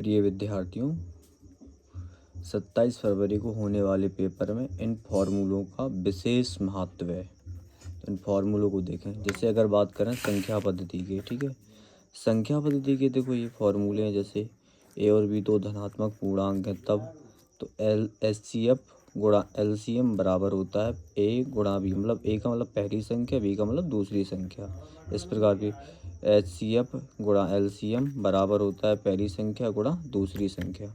प्रिय विद्यार्थियों, 27 फरवरी को होने वाले पेपर में इन फॉर्मूलों का विशेष महत्व है। इन फॉर्मूलों को देखें। जैसे अगर बात करें संख्या पद्धति की, ठीक है, संख्या पद्धति के देखो ये फॉर्मूले हैं। जैसे ए और बी दो धनात्मक पूर्णांक हैं, तब तो LCF गुणा LCM बराबर होता है ए गुणा बी, मतलब ए का मतलब पहली संख्या, बी का मतलब दूसरी संख्या। इस प्रकार की HCF गुणा LCM बराबर होता है पहली संख्या गुणा दूसरी संख्या।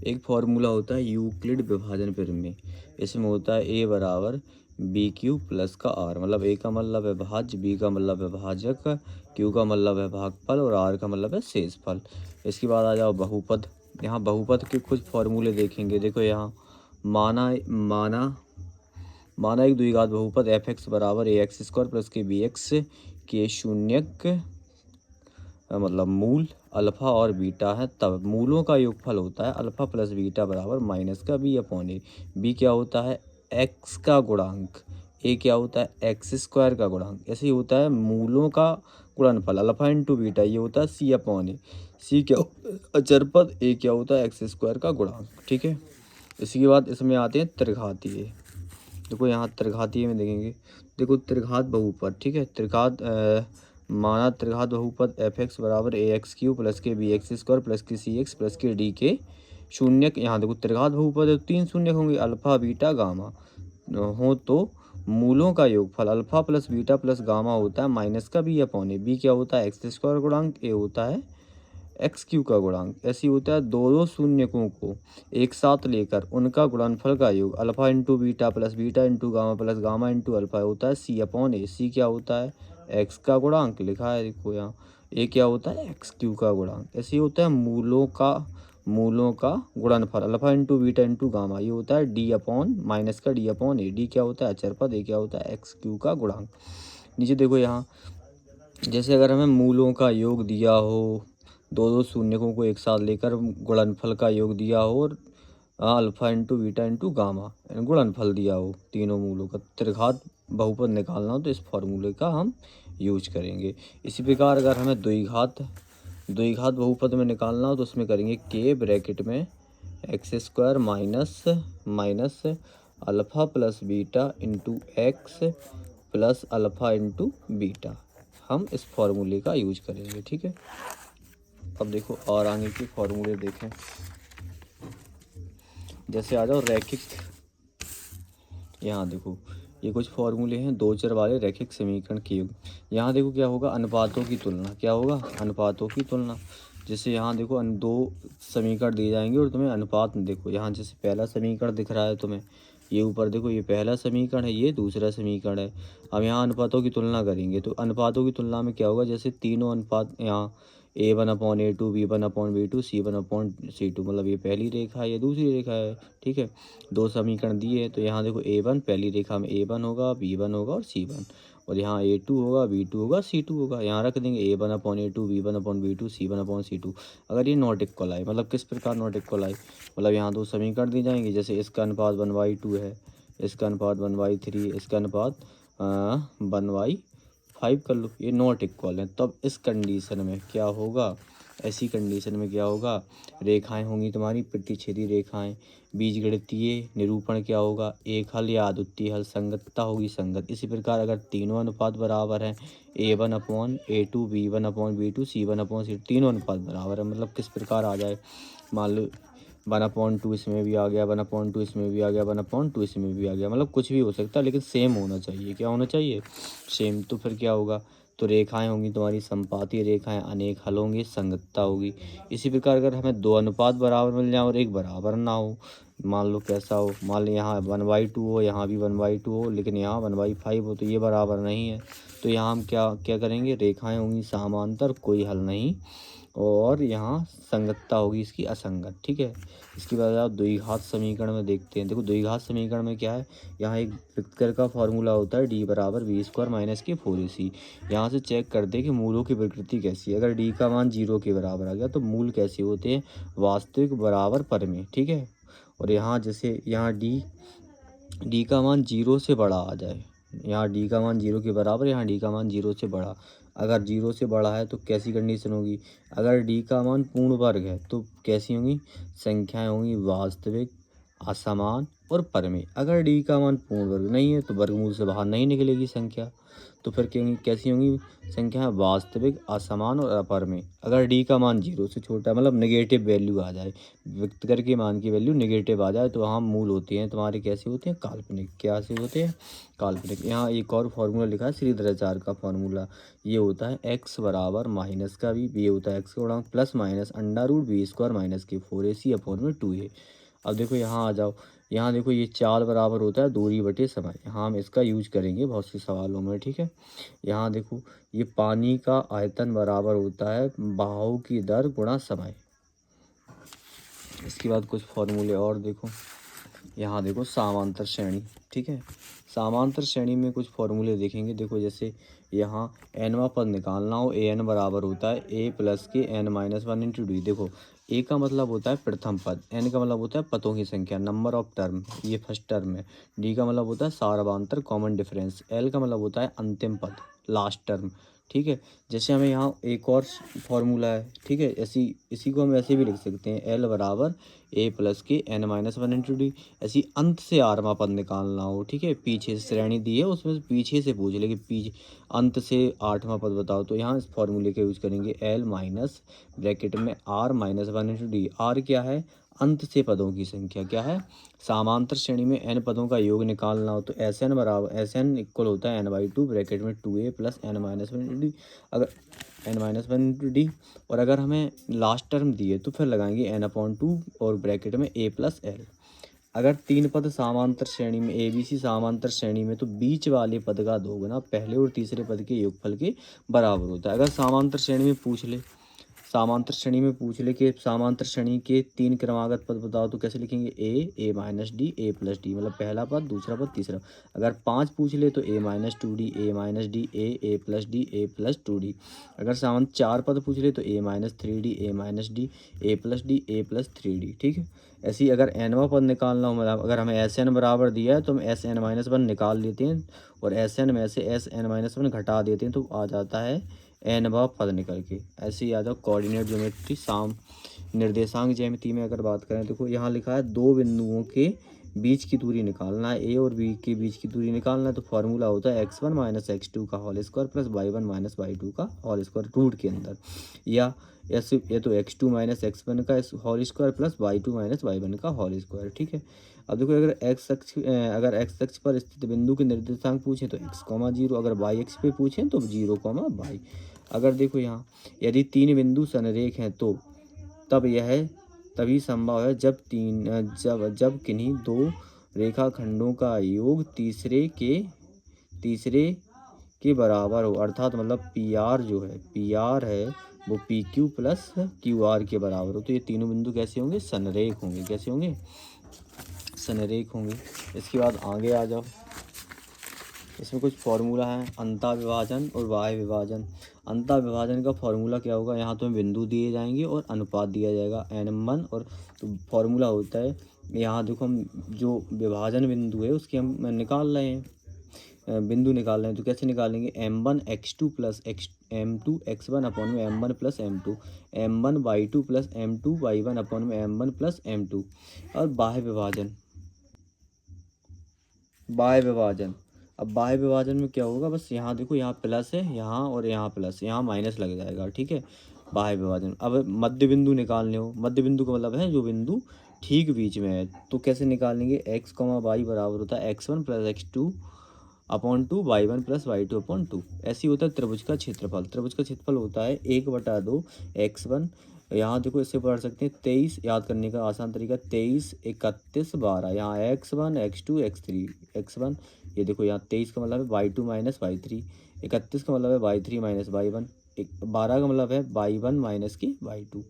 एक फॉर्मूला होता है यूक्लिड विभाजन प्रमेय, इसमें होता है ए बराबर बी क्यू प्लस का आर, मतलब ए का मतलब है भाज्य, बी का मतलब है भाजक, क्यू का मतलब है भागफल और आर का मतलब है शेषफल। इसके बाद आ जाओ बहुपद। यहाँ बहुपद के कुछ फॉर्मूले देखेंगे। देखो यहाँ माना एक द्विघात बहुपद f(x) बराबर ax² प्लस के bx के शून्यक मतलब मूल अल्फा और बीटा है, तब मूलों का योगफल होता है अल्फा प्लस बीटा बराबर माइनस का बी अपॉन ए। बी क्या होता है एक्स का गुणांक, ए क्या होता है x² का गुणांक। ऐसे ही होता है मूलों का गुणनफल अल्फा इंटू बीटा, ये होता है सी अपॉन ए। सी क्या अचर पद, ए क्या होता है x² का गुणांक, ठीक है। इसी के बाद इसमें आते हैं त्रिघातीय। देखो यहाँ त्रिघातीय में देखेंगे। देखो त्रिघात बहुपद, ठीक है, माना त्रिघात बहुपद f(x) बराबर ax³ प्लस के bx² प्लस के cx प्लस के d के शून्यक। यहाँ देखो त्रिघात बहुपद है, 3 शून्यक होंगे, अल्फा बीटा गामा हो तो मूलों का योगफल alpha plus beta plus gamma होता है माइनस का बी अपॉन ए। बी क्या होता है x² गुणांक, ए होता है XQ का गुणांक। ऐसे होता है दो शून्यकों को एक साथ लेकर उनका गुणनफल का योग alpha into beta plus beta into gamma plus gamma into alpha होता है सी अपॉन ए। सी क्या होता है एक्स का गुणांक लिखा है, देखो यहाँ ए क्या होता है XQ का गुणांक। ऐसे होता है मूलों का गुणनफल alpha into beta into gamma, ये होता है डी अपॉन माइनस का डी अपॉन ए। डी क्या होता है अचर पद, ए क्या होता है XQ का गुणांक। नीचे देखो यहाँ जैसे अगर हमें मूलों का योग दिया हो, दो शून्यकों को एक साथ लेकर गुणनफल का योग दिया हो और alpha into beta into gamma गुणनफल दिया हो तीनों मूलों का, त्रिघात बहुपद निकालना हो तो इस फॉर्मूले का हम यूज करेंगे। इसी प्रकार अगर हमें द्विघात बहुपद में निकालना हो तो उसमें करेंगे के ब्रैकेट में x² minus alpha plus beta into x plus alpha into beta, हम इस फॉर्मूले का यूज करेंगे, ठीक है। अब देखो और आगे के फॉर्मूले देखें। जैसे आ जाओ रैखिक, यहाँ देखो ये कुछ फॉर्मूले हैं दो चर वाले रैखिक समीकरण के योग। यहाँ देखो क्या होगा अनुपातों की तुलना, क्या होगा अनुपातों की तुलना। जैसे यहाँ देखो दो समीकरण दिए जाएंगे और तुम्हें अनुपात में देखो, यहाँ जैसे पहला समीकरण दिख रहा है तुम्हें, ये ऊपर देखो ये पहला समीकरण है, ये दूसरा समीकरण है। अब यहाँ अनुपातों की तुलना करेंगे तो अनुपातों की तुलना में क्या होगा, जैसे तीनों अनुपात यहाँ A1/A2 B1/B2 C1/C2, मतलब ये पहली रेखा है ये दूसरी रेखा है, ठीक है। दो समीकरण दिए तो यहाँ देखो A1 पहली रेखा में A1 होगा, B1 होगा और C1, और यहाँ A2 होगा, B2 होगा, C2 होगा। यहाँ रख देंगे A1/A2 B1/B2 C1/C2। अगर ये नॉट इक्वल आए, मतलब किस प्रकार नॉट इक्वल आए, मतलब यहाँ दो समीकरण दी जाएंगे, जैसे इसका अनुपात 1/2 है, इसका अनुपात 1/3, इसका अनुपात 1/5 कर लो, ये नॉट इक्वल है। तब इस कंडीशन में क्या होगा, ऐसी कंडीशन में क्या होगा, रेखाएं होंगी तुम्हारी प्रतिच्छेदी रेखाएं, बीजगणितीय निरूपण क्या होगा, एक हल या अद्वितीय हल, संगतता होगी संगत। इसी प्रकार अगर तीनों अनुपात बराबर हैं A1/A2 B1/B2 C1/C2, तीनों अनुपात बराबर है, मतलब किस प्रकार आ जाए, मान लो 1/2 इसमें भी आ गया, 1/2 इसमें भी आ गया, 1/2 इसमें भी आ गया, मतलब कुछ भी हो सकता है लेकिन सेम होना चाहिए। क्या होना चाहिए, सेम। तो फिर क्या होगा, तो रेखाएं होंगी तुम्हारी संपातीय रेखाएं, अनेक हल होंगे, संगतता होगी। इसी प्रकार अगर हमें दो अनुपात बराबर मिल जाए और एक बराबर ना हो, मान लो कैसा हो, मान लो यहाँ 1/2 हो, यहाँ भी 1/2 हो, लेकिन यहाँ 1/5 हो, तो ये बराबर नहीं है। तो यहाँ हम क्या करेंगे, रेखाएं होंगी समांतर, कोई हल नहीं, और यहाँ संगतता होगी इसकी असंगत, ठीक है। इसके बाद आप द्विघात समीकरण में देखते हैं। देखो द्विघात समीकरण में क्या है, यहाँ एक वेक्टर का फॉर्मूला होता है d बराबर b² माइनस के 4ac। यहाँ से चेक कर दे कि मूलों की प्रकृति कैसी है। अगर d का मान 0 के बराबर आ गया तो मूल कैसे होते हैं, वास्तविक बराबर परिमेय, ठीक है। और यहाँ जैसे यहाँ d का मान 0 से बड़ा आ जाए, यहाँ d का मान 0 के बराबर, यहाँ d का मान 0 से बड़ा, अगर 0 से बड़ा है तो कैसी कंडीशन होगी, अगर डी का मान पूर्ण वर्ग है तो कैसी होंगी, संख्याएं होंगी वास्तविक, असमान और परिमेय। अगर डी का मान पूर्ण वर्ग नहीं है तो वर्गमूल से बाहर नहीं निकलेगी संख्या, तो फिर क्या होंगी, कैसी होंगी संख्या, वास्तविक, असमान और अपरिमेय। अगर डी का मान 0 से छोटा मतलब नेगेटिव वैल्यू आ जाए, व्यक्त करके मान की वैल्यू नेगेटिव आ जाए, तो वहाँ मूल होते हैं तुम्हारे कैसे होते हैं, काल्पनिक। क्या से होते हैं, काल्पनिक। यहाँ एक और फार्मूला लिखा है श्रीधराचार्य का फार्मूला, ये होता है x बराबर माइनस का भी, ये होता है एक्स का गुणांक प्लस माइनस अंडा रूट बी स्क्वायर माइनस के 4ac अपॉन में 2a। अब देखो यहाँ आ जाओ, यहाँ देखो ये चाल बराबर होता है दूरी बटे समय, यहाँ हम इसका यूज करेंगे बहुत से सवालों में, ठीक है। यहाँ देखो ये पानी का आयतन बराबर होता है बहाव की दर गुणा समय। इसके बाद कुछ फॉर्मूले और देखो, यहाँ देखो समांतर श्रेणी, ठीक है। समांतर श्रेणी में कुछ फॉर्मूले देखेंगे, देखो जैसे यहाँ एनवा पद निकालना हो, ए एन बराबर होता है ए प्लस के n minus one into d. देखो ए का मतलब होता है प्रथम पद, एन का मतलब होता है पदों की संख्या, नंबर ऑफ टर्म, ये फर्स्ट टर्म है। डी का मतलब होता है सार्वधातर कॉमन डिफरेंस, एल का मतलब होता है अंतिम पद, लास्ट टर्म, ठीक है। जैसे हमें यहाँ एक और फॉर्मूला है, ठीक है, इसी को हम ऐसे भी लिख सकते हैं, एल बराबर ए प्लस के n minus one into d. ऐसी अंत से आठवां पद निकालना हो, ठीक है, पीछे से श्रेणी दी है उसमें से पीछे से पूछ ले कि पीछे अंत से आठवां पद बताओ, तो यहाँ इस फॉर्मूले का यूज करेंगे, एल माइनस ब्रैकेट में r minus one into d. R क्या है, अंत से पदों की संख्या, क्या है, समांतर श्रेणी में एन पदों का योग निकालना हो तो एस एन बराबर, एस एन इक्वल होता है एन बाई टू ब्रैकेट में 2a plus N minus one into D, अगर N minus one into D. और अगर हमें लास्ट टर्म दिए तो फिर लगाएंगे एन अपॉन टू और ब्रैकेट में ए प्लस एल। अगर तीन पद समांतर श्रेणी में, ए बी सी समांतर श्रेणी में, तो बीच वाले पद का दोगुना पहले और तीसरे पद के योगफल के बराबर होता है। अगर समांतर श्रेणी में पूछ ले, समांतर श्रेणी में पूछ ले कि समांतर श्रेणी के तीन क्रमागत पद बताओ, तो कैसे लिखेंगे, ए माइनस डी, ए प्लस डी, मतलब पहला पद दूसरा पद तीसरा। अगर 5 पूछ ले तो ए माइनस टू डी, ए माइनस डी, ए प्लस डी, ए प्लस टू डी। अगर समांतर 4 पद पूछ ले तो ए माइनस थ्री डी, ए माइनस डी, ए प्लस डी, ए प्लस थ्री डी, ठीक है। ऐसे ही अगर एनवा पद निकालना हो, मतलब अगर हमें एस एन बराबर दिया है तो हम एस एन माइनस वन निकाल लेते हैं और एस एन में से एस एन माइनस वन घटा देते हैं, तो आ जाता है एनवा पद निकल के। ऐसे ही आ जाओ कोऑर्डिनेट ज्योमेट्री, निर्देशांक ज्यामिति में अगर बात करें, देखो यहाँ लिखा है दो बिंदुओं के बीच की दूरी निकालना है, ए और बी के बीच की दूरी निकालना है, तो फार्मूला होता है x1 माइनस x2 का whole square plus y1 minus y2 का होल स्क्वायर रूट के अंदर, या ऐसे ये तो x2 माइनस x1 का whole square plus y2 minus y1 का होल स्क्वायर, ठीक है। अब देखो अगर x अक्ष पर स्थित बिंदु के निर्देशांक पूछे तो x, 0, अगर y अक्ष पे पूछें तो 0, y। अगर देखो यहाँ यदि तीन बिंदु संरेख हैं तो तब यह तभी संभव है जब किन्हीं दो रेखाखंडों का योग तीसरे के बराबर हो, अर्थात मतलब पी आर है वो P Q plus Q R के बराबर हो। तो ये तीनों बिंदु कैसे होंगे, संरेख होंगे, कैसे होंगे, संरेख होंगे। इसके बाद आगे आ जाओ, इसमें कुछ फॉर्मूला है, अंतः विभाजन और बाह्य विभाजन। अंतः विभाजन का फॉर्मूला क्या होगा, यहाँ तुम्हें बिंदु दिए जाएंगे और अनुपात दिया जाएगा n1, और तो फॉर्मूला होता है, यहाँ देखो हम जो विभाजन बिंदु है उसकी हम निकाल रहे हैं, बिंदु निकाल रहे हैं, तो कैसे निकालेंगे, m1 x2 plus m2 x1 upon में m1 plus m2, m1 y2 plus m2 y1 upon में m1 प्लस m2। और बाह्य विभाजन, अब बाह्य विभाजन में क्या होगा, बस यहाँ देखो यहाँ प्लस है, यहाँ और यहाँ प्लस, यहाँ माइनस लग जाएगा, ठीक है, बाह्य विभाजन। अब मध्य बिंदु निकालने हो, मध्य बिंदु का मतलब है जो बिंदु ठीक बीच में है, तो कैसे निकालेंगे, x, y बराबर होता है x1 plus x2 upon two, y1 plus y2 upon two. ऐसे ही होता है त्रिभुज का क्षेत्रफल, त्रिभुज का क्षेत्रफल होता है 1/2 x1, यहाँ देखो इससे पढ़ सकते हैं 23, याद करने का आसान तरीका 23, 31, 12, यहाँ x1 x2 x3, x1, ये देखो यहाँ 23 का मतलब है y2 माइनस y3, 31 का मतलब है y3 माइनस y1, 12 का मतलब है y1 माइनस की y2।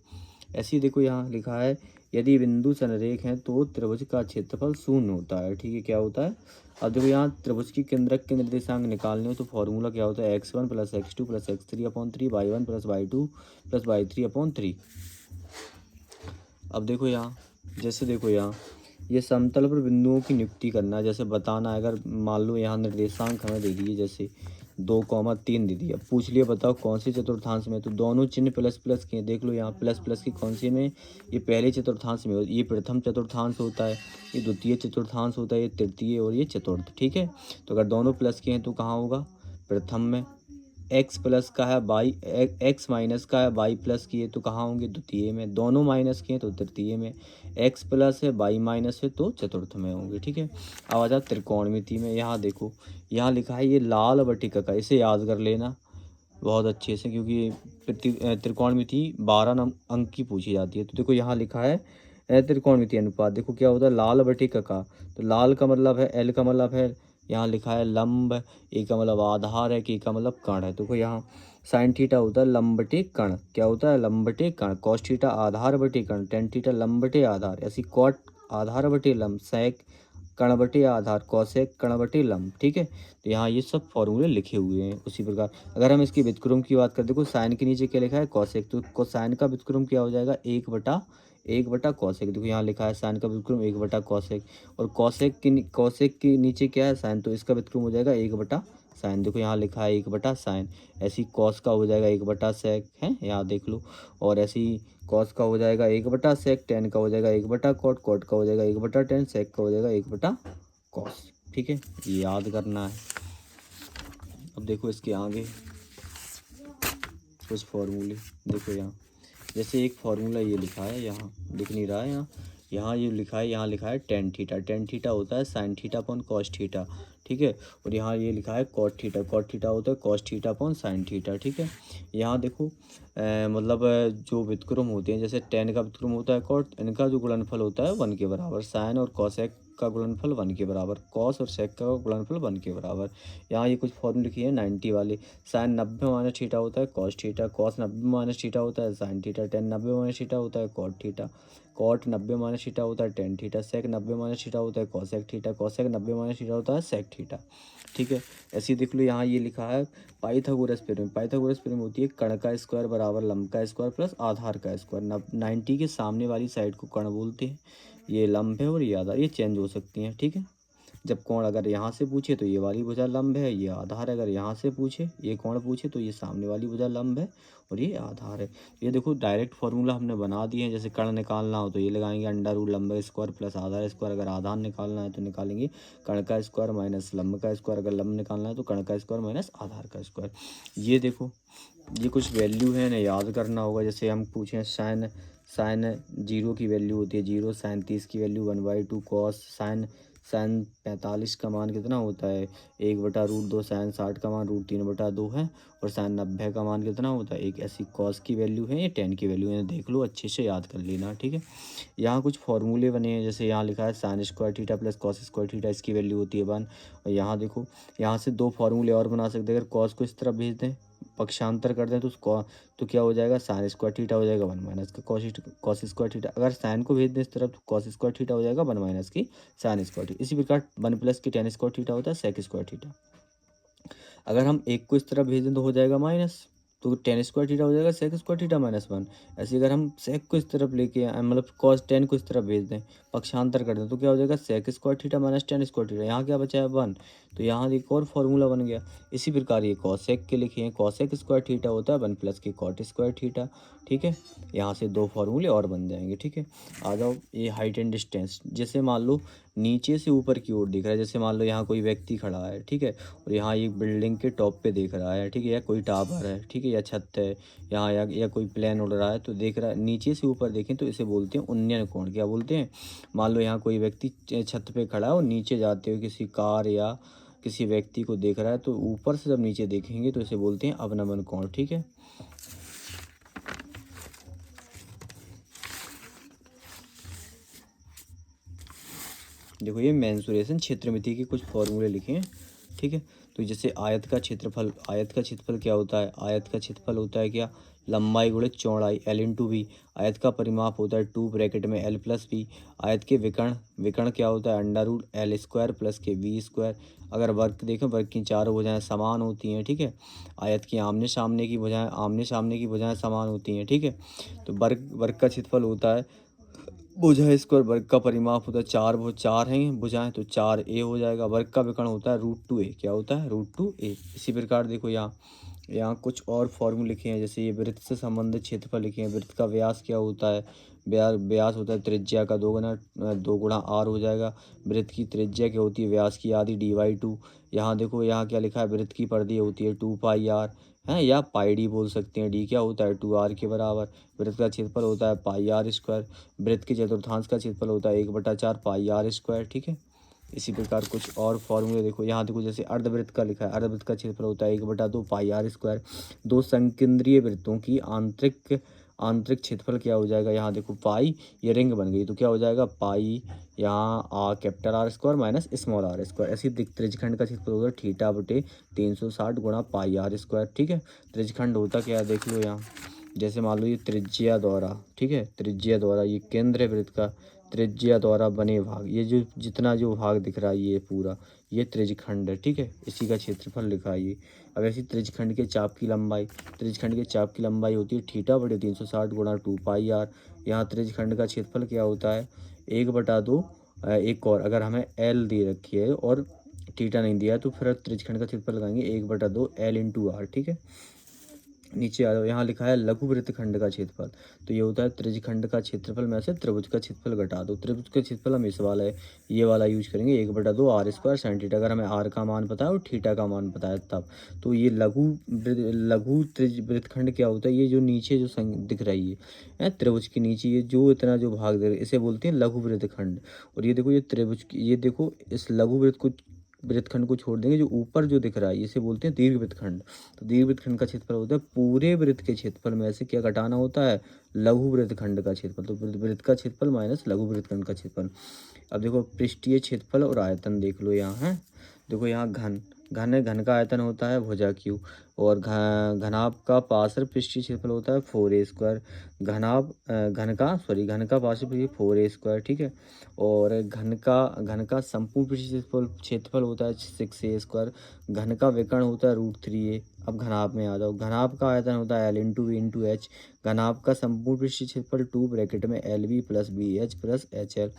ऐसे ही देखो यहाँ लिखा है यदि बिंदु संरेख हैं तो त्रिभुज का क्षेत्रफल शून्य होता है, ठीक है, क्या होता है। अब देखो यहाँ त्रिभुज की केंद्रक के निर्देशांक निकालने हो तो फॉर्मूला क्या होता है, x1 plus x2 plus x3 upon 3, y1 plus y2 plus y3 upon 3। अब देखो यहाँ, जैसे देखो यहाँ ये समतल पर बिंदुओं की नियुक्ति करना, जैसे बताना है, अगर मान लो यहाँ निर्देशांक हमें दे दिए, जैसे 2,3 दे दिया। पूछ लिया बताओ कौन सी चतुर्थांश में, तो दोनों चिन्ह प्लस प्लस के हैं। देख लो यहाँ प्लस प्लस की कौन सी में, ये पहले चतुर्थांश में, ये प्रथम चतुर्थांश होता है, ये द्वितीय चतुर्थांश होता है, ये तृतीय और ये चतुर्थ। ठीक है, तो अगर दोनों प्लस के हैं तो कहाँ होगा, प्रथम में। एक्स प्लस का है बाई, एक्स माइनस का है बाई प्लस की है तो कहाँ होंगे, द्वितीय में। दोनों माइनस के हैं तो तृतीय में। एक्स प्लस है बाई माइनस है तो चतुर्थ में होंगे। ठीक है, अब आ जाओ त्रिकोणमिति में। यहाँ देखो, यहाँ लिखा है ये लाल बटिका का, इसे याद कर लेना बहुत अच्छे से, क्योंकि त्रिकोणमिति 12 अंक की पूछी जाती है। तो देखो यहाँ लिखा है त्रिकोणमिति अनुपात, देखो क्या होता है, लाल बटिका का, तो लाल का मतलब है, एल का मतलब है, यहाँ लिखा है लंब, ए का मतलब आधार है, के का मतलब कर्ण है। देखो यहाँ साइन थीटा होता है लंब बटे कर्ण, क्या होता है, लंब बटे कर्ण। कॉस थीटा आधार बटे कर्ण, टेन थीटा लंब बटे आधार, ऐसी कॉट आधार बटे लंब, सेक कर्ण बटे आधार, कौसेक कर्ण बटे लंब। ठीक है, तो यहाँ ये सब फॉर्मूले लिखे हुए हैं। उसी प्रकार अगर हम इसकी व्युत्क्रम की बात करें, देखो साइन के नीचे क्या लिखा है, कौसेक, तो कोसाइन का व्युत्क्रम क्या हो जाएगा, एक बटा कौसेक। देखो यहाँ लिखा है साइन का व्युत्क्रम 1 बटा कौसेक, और कौसेक के नीचे क्या है, साइन, तो इसका व्युत्क्रम हो जाएगा 1 बटा साइन। देखो यहाँ लिखा है 1 बटा साइन, ऐसी कॉस का हो जाएगा 1 बटा सेक है, यहाँ देख लो। और ऐसी कॉस का हो जाएगा 1 बटा सेक, टेन का हो जाएगा 1 बटा कॉट, कॉट का हो जाएगा 1 बटा टेन, सेक का हो जाएगा 1 बटा कॉस। ठीक है, ये याद करना है। अब देखो इसके आगे कुछ फॉर्मूले, देखो यहाँ जैसे एक फार्मूला ये लिखा है, यहाँ दिख नहीं रहा है, यहाँ ये लिखा है, यहाँ लिखा है टेन थीटा। टेन थीटा होता है sine theta upon cos theta. ठीक है, और यहाँ ये लिखा है कॉट थीटा। कॉट थीटा होता है cos theta upon sine theta. ठीक है, यहाँ देखो मतलब जो व्युत्क्रम होते हैं, जैसे टेन का व्युत्क्रम होता है कॉट, इनका जो गुणनफल होता है 1 के बराबर, साइन और कॉसेक का गुणनफल 1 के बराबर, कॉस और सेक का गुणनफल 1 के बराबर। यहाँ ये कुछ फॉर्मूले लिखी है 90 वाले, साइन 90 माइनस थीटा होता है cos theta, cos 90 minus theta होता है sine theta, tan 90 minus theta होता है cot theta, cot 90 minus theta होता है tan theta, sec 90 minus theta होता है cosec theta, cosec 90 minus theta होता है सेक थीटा। ठीक है, ऐसे ही देख लो यहाँ ये लिखा है पाइथागोरस थ्योरम। पाइथागोरस थ्योरम होती है कर्ण का स्क्वायर बराबर लंब का स्क्वायर प्लस आधार का स्क्वायर। 90 के सामने वाली साइड को कर्ण बोलते हैं, ये लंब है और ये आधार, ये चेंज हो सकती हैं। ठीक है, जब कोण अगर यहाँ से पूछे तो ये वाली भुजा लंब है, ये आधार है। अगर यहाँ से पूछे, ये कोण पूछे तो ये सामने वाली भुजा लंब है और ये आधार है। ये देखो डायरेक्ट फॉर्मूला हमने बना दिए हैं। जैसे कर्ण निकालना हो तो ये लगाएंगे अंडर रूट लंब स्क्वायर प्लस आधार स्क्वायर। अगर आधार निकालना है तो निकालेंगे कर्ण का स्क्वायर माइनस लंब का स्क्वायर। अगर लंब निकालना है तो कर्ण का स्क्वायर माइनस आधार का स्क्वायर। ये देखो ये कुछ वैल्यू है ना, याद करना होगा। जैसे हम पूछें साइन, साइन 0 की वैल्यू होती है 0, साइन 30 की वैल्यू 1/2 कॉस, साइन 45 का मान कितना होता है 1/√2, साइन 60 का मान √3/2 है, और साइन 90 का मान कितना होता है 1। ऐसी कॉस की वैल्यू है, ये टेन की वैल्यू है, देख लो अच्छे से याद कर लेना। ठीक है, यहाँ कुछ फॉर्मूले बने हैं। जैसे यहाँ लिखा है sine square theta plus cos square theta, इसकी वैल्यू होती है 1। और यहाँ देखो, यहाँ से 2 फार्मूले और बना सकते हैं। अगर कॉस को इस तरफ भेज दें, पक्षांतर कर दें, तो क्या हो जाएगा, साइन स्क्वायर थीटा हो जाएगा 1 माइनस का कॉस स्क्वायर थीटा। अगर साइन को भेज दें इस तरफ तो कॉस स्क्वायर थीटा हो जाएगा 1 माइनस की साइन स्क्वायर थीटा। इसी प्रकार 1 प्लस की टेन स्क्वायर थीटा होता है सेक स्क्वायर थीटा। अगर हम एक को इस तरफ भेज दें तो हो जाएगा माइनस, तो टेन स्क्वायर थीटा हो जाएगा सेक स्क्वायर थीटा -1। ऐसे अगर हम सेक को इस तरफ लेके मतलब कॉस 10 को इस तरफ भेज दें, पक्षांतर कर दें, तो क्या हो जाएगा sec square theta minus tan square theta. यहाँ क्या बचा है 1, तो यहाँ एक और फॉर्मूला बन गया। इसी प्रकार ये कॉसेक के लिखे हैं, कॉसेक स्क्वायर थीटा होता है 1 प्लस की कॉट स्क्वायर थीटा। ठीक है, यहाँ से 2 फार्मूले और बन जाएंगे। ठीक है, आ जाओ ये हाइट एंड डिस्टेंस। जैसे मान लो नीचे से ऊपर की ओर दिख रहा है, जैसे मान लो यहाँ कोई व्यक्ति खड़ा है, ठीक है, और यहाँ एक बिल्डिंग के टॉप पे देख रहा है, ठीक है, या कोई टावर है, ठीक है, या छत है यहाँ, या कोई प्लेन उड़ रहा है, तो देख रहा है नीचे से ऊपर देखें तो इसे बोलते हैं उन्नयन कोण। क्या बोलते हैं, मान लो यहाँ कोई व्यक्ति छत पे खड़ा है और नीचे जाते हुए किसी कार या किसी व्यक्ति को देख रहा है, तो ऊपर से जब नीचे देखेंगे तो इसे बोलते हैं अवनमन कोण। ठीक है, देखो ये मेंसुरेशन क्षेत्रमिति के कुछ फॉर्मूले लिखे हैं। ठीक है, तो जैसे आयत का क्षेत्रफल, आयत का क्षेत्रफल क्या होता है, आयत का क्षेत्रफल होता है क्या, लंबाई गुणित चौड़ाई L/V। आयत का परिमाप होता है 2 ब्रैकेट में L+V। आयत के विकर्ण, विकर्ण क्या होता है √L² प्लस के V²। अगर वर्ग देखें, वर्ग की चारों भुजाएं समान होती हैं। ठीक है, आयत की आमने सामने की भुजाएं समान होती हैं। ठीक है, तो वर्ग का क्षेत्रफल होता है भुजा स्क्वायर वर्ग का परिमाप होता है 4, वो 4 हैं भुजाएं तो 4a हो जाएगा। वर्ग का विकर्ण होता है √2a, क्या होता है √2a। इसी प्रकार देखो यहाँ यहाँ कुछ और फॉर्मूले लिखे हैं, जैसे ये वृत्त से संबंधित क्षेत्रफल लिखे हैं। वृत्त का व्यास क्या होता है, व्यास होता है त्रिज्या का 2 गुना r हो जाएगा। वृत्त की त्रिज्या क्या होती है, व्यास की आधी dy/2। यहाँ देखो यहाँ क्या लिखा है, वृत्त की परिधि होती है 2πr है, या पाई डी बोल सकते हैं। डी क्या होता है 2r के बराबर। वृत्त का क्षेत्रफल होता है πr²। वृत्त के चतुर्थांश का क्षेत्रफल होता है 1/4 πr²। ठीक है। इसी प्रकार कुछ और फॉर्मूले देखो, यहाँ देखो जैसे अर्धवृत्त का लिखा है, अर्धवृत्त का क्षेत्रफल होता है 1/2 πr²। दो संकेंद्रीय वृत्तों की आंतरिक क्षेत्रफल क्या हो जाएगा, यहाँ देखो पाई, ये रिंग बन गई तो क्या हो जाएगा पाई, यहाँ capital R² minus small r²। ऐसी त्रिज्यखंड का क्षेत्रफल होगा θ/360 गुणा πr²। ठीक है। त्रिज्यखंड होता क्या है देख लो यहाँ, जैसे मान लो ये त्रिज्या द्वारा, ठीक है, त्रिज्या द्वारा ये केंद्र है वृत्त का, त्रिज्या द्वारा बने भाग, ये जो जितना जो भाग दिख रहा है ये पूरा, ये त्रिज्यखंड है। ठीक है। इसी का क्षेत्रफल लिखा है ये। अब ऐसी त्रिज्यखंड के चाप की लंबाई, त्रिज्यखंड के चाप की लंबाई होती है θ/360 गुणा 2πr। यहाँ त्रिज्यखंड का क्षेत्रफल क्या होता है 1/2। एक और अगर हमें एल दे रखी है और थीटा नहीं दिया है तो फिर त्रिज्यखंड का क्षेत्रफल लगाएंगे 1/2 L/r। ठीक है। नीचे आ जाओ, यहाँ लिखा है लघु वृत्तखंड का क्षेत्रफल, तो ये होता है त्रिज्यखंड का क्षेत्रफल में से त्रिभुज का क्षेत्रफल घटा दो। त्रिभुज का क्षेत्रफल हम इस वाला है, ये वाला यूज करेंगे 1/2 r² sin θ। अगर हमें r का मान पता है और थीटा का मान पता है तब, तो ये लघु वृत्तखंड क्या होता है, ये जो नीचे जो दिख रही है त्रिभुज के नीचे ये जो इतना जो भाग दे रहा है इसे बोलते हैं लघु वृत्तखंड। और ये देखो ये त्रिभुज ये देखो इस लघु वृत्तखंड को छोड़ देंगे, जो ऊपर जो दिख रहा है इसे बोलते हैं दीर्घ वृत्तखंड। तो दीर्घ वृत्तखंड का क्षेत्रफल होता है पूरे वृत्त के क्षेत्रफल में से क्या घटाना होता है, लघु वृत्तखंड का क्षेत्रफल। तो वृत्त का क्षेत्रफल माइनस लघु वृत्तखंड का क्षेत्रफल। अब देखो पृष्ठीय क्षेत्रफल और आयतन देख लो यहाँ है। देखो यहाँ घन का आयतन होता है भुजा क्यू, और घनाभ का पार्श्व पृष्ठीय क्षेत्रफल होता है 4a²। घन का पार्श्व पृष्ठीय 4a²। ठीक है। और घन का संपूर्ण पृष्ठीय क्षेत्रफल होता है 6a²। घन का विकर्ण होता है √3a। अब घनाभ में आ जाओ, घनाभ का आयतन होता है L/V/H। घनाभ का संपूर्ण पृष्ठीय क्षेत्रफल 2 ब्रैकेट में LV + BH + HL।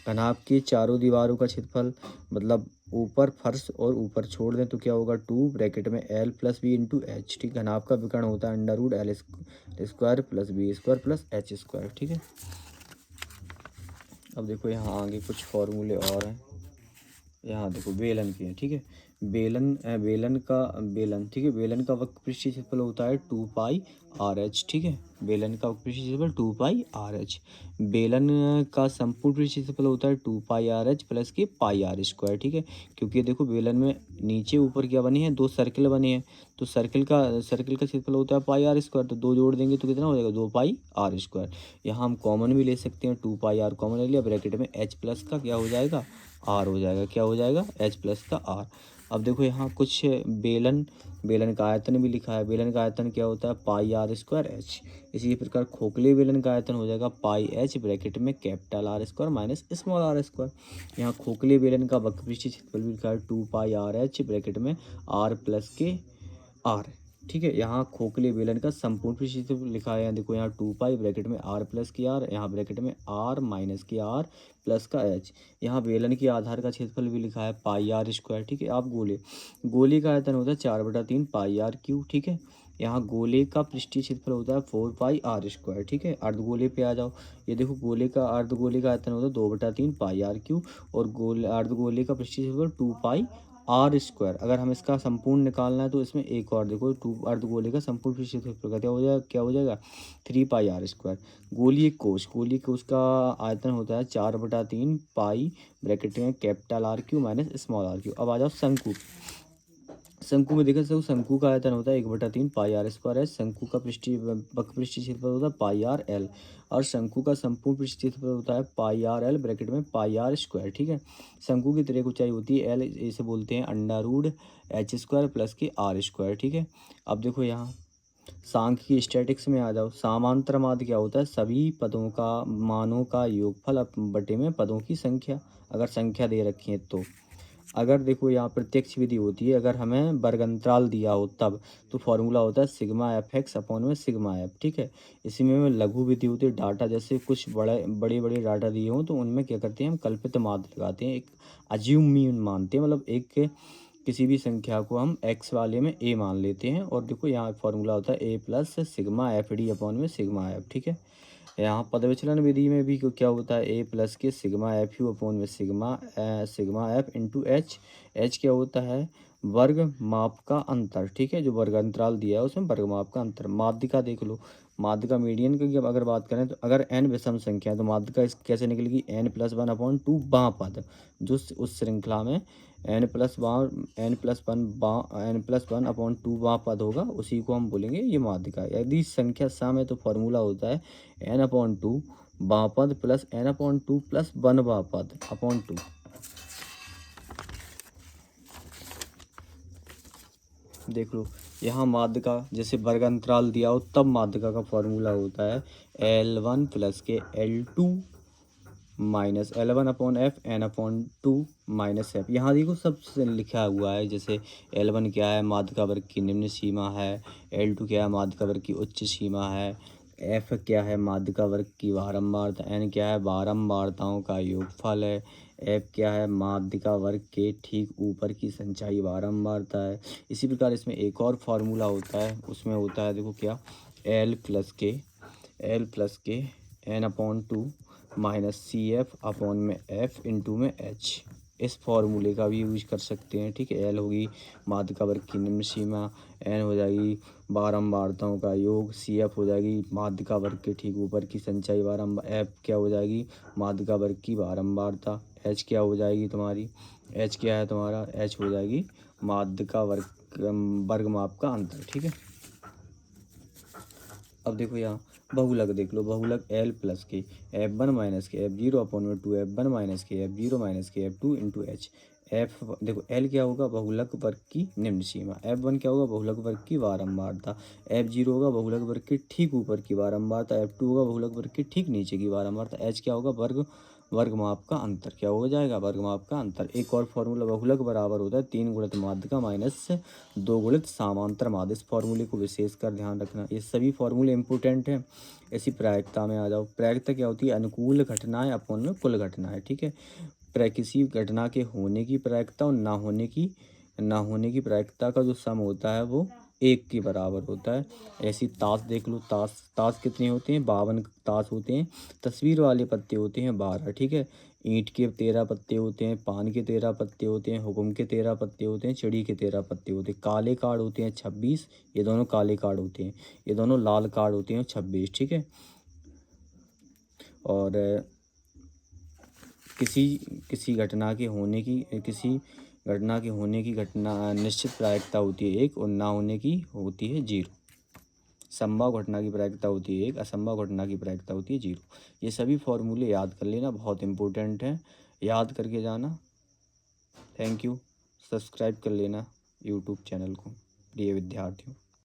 घनाभ की चारों दीवारों का क्षेत्रफल, मतलब ऊपर फर्श और ऊपर छोड़ दें तो क्या होगा 2 ब्रैकेट में L + B/H। ठीक। घनाभ का विकर्ण होता है √L² + B² + H²। ठीक है। अब देखो यहाँ आगे कुछ फॉर्मूले और हैं, यहाँ देखो बेलन के हैं। ठीक है। ठीक है, बेलन का वक्र पृष्ठीय क्षेत्रफल होता है 2πRH। ठीक है। बेलन का वक्र पृष्ठीय क्षेत्रफल 2πRH। बेलन का संपूर्ण पृष्ठीय क्षेत्रफल होता है 2πRH + के πr²। ठीक है। क्योंकि देखो बेलन में नीचे ऊपर क्या बने हैं, 2 सर्किल बने हैं, तो सर्किल का क्षेत्रफल होता है πr²। तो 2 जोड़ देंगे तो कितना हो जाएगा 2πr²। यहाँ हम कॉमन भी ले सकते हैं, 2πr कॉमन ले लिया, ब्रैकेट में H+ का क्या हो जाएगा r हो जाएगा, क्या हो जाएगा H+ का r। अब देखो यहाँ कुछ बेलन का आयतन भी लिखा है। बेलन का आयतन क्या होता है πr²H। इसी प्रकार खोखले बेलन का आयतन हो जाएगा πH ब्रैकेट में capital R² minus small r²। यहाँ खोखले बेलन का वक्र पृष्ठीय क्षेत्रफल भी लिखा है 2πRH ब्रैकेट में r + के r। ठीक है। यहाँ खोखले बेलन का संपूर्ण पृष्ठीय क्षेत्रफल लिखा है, देखो यहाँ 2π ब्रैकेट में r + के r, यहाँ ब्रैकेट में r माइनस के r + का h। यहाँ बेलन के आधार का क्षेत्रफल भी लिखा है πr²। ठीक है। आप गोले का आयतन होता है 4/3 πr³। ठीक है। यहाँ गोले का पृष्ठीय क्षेत्रफल होता है 4πr²। ठीक है। अर्धगोले पे आ जाओ, ये देखो अर्धगोले का आयतन होता है 2/3 πr³ और अर्धगोले का पृष्ठीय क्षेत्रफल 2πr²। अगर हम इसका संपूर्ण निकालना है तो इसमें एक और देखो, अर्धगोले का संपूर्ण पृष्ठीय क्षेत्रफल क्या हो जाएगा 3πr²। गोलीय कोश का आयतन होता है 4/3 पाई ब्रैकेट में capital R³ minus small r³। अब आ जाओ शंकु में देखा सकते, शंकु का आयतन होता है 1/3 πr²। शंकु का वक्र पृष्ठीय क्षेत्रफल होता है πrl, और शंकु का संपूर्ण पृष्ठीय क्षेत्रफल होता है πrl ब्रैकेट में πr²। ठीक है। शंकु की तिर्यक ऊंचाई होती है l, इसे बोलते हैं √h² + के r²। ठीक है। अब देखो यहाँ सांख्यिकी स्टैटिक्स में आ जाओ, समांतर माध्य क्या होता है, सभी पदों का मानों का योगफल बटे में पदों की संख्या, अगर संख्या दे रखी है तो। अगर देखो यहाँ प्रत्यक्ष विधि होती है, अगर हमें वर्ग अंतराल दिया हो तब, तो फॉर्मूला होता है सिग्मा एफ एक्स अपॉन में सिग्मा एफ, ठीक है। इसी में लघु विधि होती है, डाटा जैसे कुछ बड़े बड़े डाटा दिए हों तो उनमें क्या करते हैं हम कल्पित माध्य लगाते हैं, एक अज्यूम मीन मानते हैं, मतलब एक किसी भी संख्या को हम एक्स वाले में ए मान लेते हैं। और देखो यहाँ फॉर्मूला होता है ए plus sigma F D upon में सिग्मा एफ, ठीक है। यहाँ पद विचलन विधि में भी क्या होता है, ए प्लस के सिग्मा एफ यू अपॉन में sigma F into H. H क्या होता है, वर्ग माप का अंतर, ठीक है। जो वर्ग अंतराल दिया है उसमें वर्ग माप का अंतर। माध्य का देख लो, माध्य का मीडियन की जब अगर बात करें तो अगर n विषम संख्या है तो माध्य का कैसे निकलेगी, n+1 अपॉन 2 बाँ पद, जो उस श्रृंखला में n+1 अपॉन 2 बाँ पद होगा उसी को हम बोलेंगे ये माध्य का। यदि संख्या सम है तो फॉर्मूला होता है n/2 बाँ पद प्लस n/2 प्लस 1 बाँ पद अपॉन 2। देख लो यहाँ माध्यिका जैसे वर्ग अंतराल दिया हो तब माध्यिका का फॉर्मूला होता है L1 प्लस के L2 minus L1 upon F n/2 minus F. यहाँ देखो सब लिखा हुआ है, जैसे L1 क्या है, माध्यिका वर्ग की निम्न सीमा है, L2 क्या है, माध्यिका वर्ग की उच्च सीमा है, एफ क्या है, माध्यिका वर्ग की बारंबारता, n क्या है, बारंबारताओं का योगफल है, एफ क्या है, माध्यिका वर्ग के ठीक ऊपर की संचाई बारंबारता है। इसी प्रकार इसमें एक और फार्मूला होता है, उसमें होता है देखो क्या, L प्लस के n/2 minus c f upon में एफ इंटू में एच। इस फॉर्मूले का भी यूज कर सकते हैं, ठीक है। एल होगी माध्यिका वर्ग की निम्न सीमा, एन हो जाएगी बारंबारताओं का योग, सी एफ हो जाएगी माध्यिका वर्ग के ठीक ऊपर की संचाई बारंबार, एफ क्या हो जाएगी माध्यिका वर्ग की बारंबारता, एच क्या हो जाएगी तुम्हारी, एच क्या है तुम्हारा, एच हो जाएगी माध्यिका वर्ग माप का अंतर, ठीक है। अब देखो यहाँ बहुलक देख लो, बहुलक L प्लस के F1 माइनस के F0 अपॉन में 2 F1 माइनस के F0 माइनस के F2 इंटू एच। एफ देखो L क्या होगा, बहुलक वर्ग की निम्न सीमा, F1 क्या होगा, बहुलक वर्ग की बारंबारता, F0 होगा बहुलक वर्ग के ठीक ऊपर की बारंबारता, F2 होगा बहुलक वर्ग के ठीक नीचे की बारंबारता, H क्या होगा, वर्ग माप का अंतर, क्या हो जाएगा, वर्ग माप का अंतर। एक और फॉर्मूला, बहुलक बराबर होता है 3 गुणित माध्यिका माइनस 2 गुणित समांतर माध्य। इस फॉर्मूले को विशेष कर ध्यान रखना, ये सभी फॉर्मूले इंपॉर्टेंट हैं। ऐसी प्रायिकता में आ जाओ, प्रायिकता क्या होती है, अनुकूल घटनाएं अपॉन में कुल घटनाएं, ठीक है। किसी घटना के होने की प्रायिकता और ना होने की प्रायिकता का जो सम होता है वो 1 के बराबर होता है। ऐसी ताश देख लो, ताश कितने होते हैं, 52 ताश होते हैं। तस्वीर वाले पत्ते होते हैं 12, ठीक है। ईंट के 13 पत्ते होते हैं, पान के 13 पत्ते होते हैं, हुक्म के 13 पत्ते होते हैं, चिड़ी के 13 पत्ते होते हैं। काले कार्ड होते हैं 26, ये दोनों काले कार्ड होते हैं, ये दोनों लाल कार्ड होते हैं 26, ठीक है। और किसी घटना के होने की घटना निश्चित प्रायिकता होती है 1 और ना होने की होती है 0। संभव घटना की प्रायिकता होती है 1, असंभव घटना की प्रायिकता होती है 0। ये सभी फॉर्मूले याद कर लेना, बहुत इंपॉर्टेंट हैं, याद करके जाना। Thank you. सब्सक्राइब कर लेना यूट्यूब चैनल को, प्रिय विद्यार्थियों।